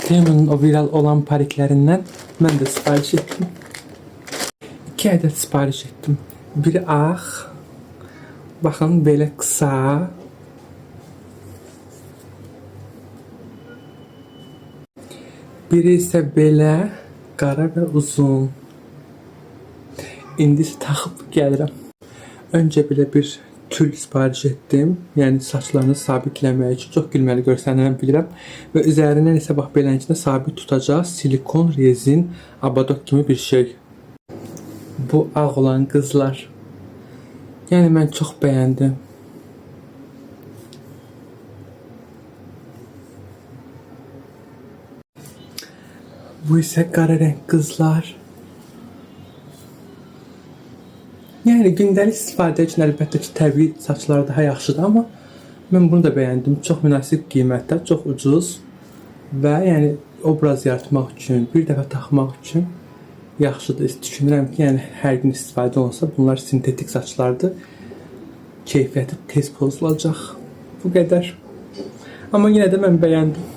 Temunun o viral olan pariklerinden ben de sipariş ettim. 2 adet sipariş ettim. Biri ağ. Bakın belə kısa. Biri ise belə qara və uzun. İndi taxıb gəlirəm. Öncə belə bir tül sipariş etdim. Yəni saçlarını sabitləmək üçün çox gülməli görsənirəm bilirəm. Və üzərindən isə bax beləncə sabit tutacaq silikon rezin abadok kimi bir şey. Bu ağ olan qızlar. Yəni mən çox bəyəndim. Bu ise qara renk qızlar. Yəni gündəlik istifadə üçün əlbəttə ki, təbii saçlar daha yaxşıdır, amma mən bunu da bəyəndim. Çox münasib qiymətdə, çox ucuz və yəni obraz yaratmaq üçün, bir dəfə taxmaq üçün yaxşıdır. Düşünürəm ki, yəni hər gün istifadə olunsa, bunlar sintetik saçlardır. Keyfiyyəti tez pozulacaq. Bu qədər. Amma yenə də mən bəyəndim.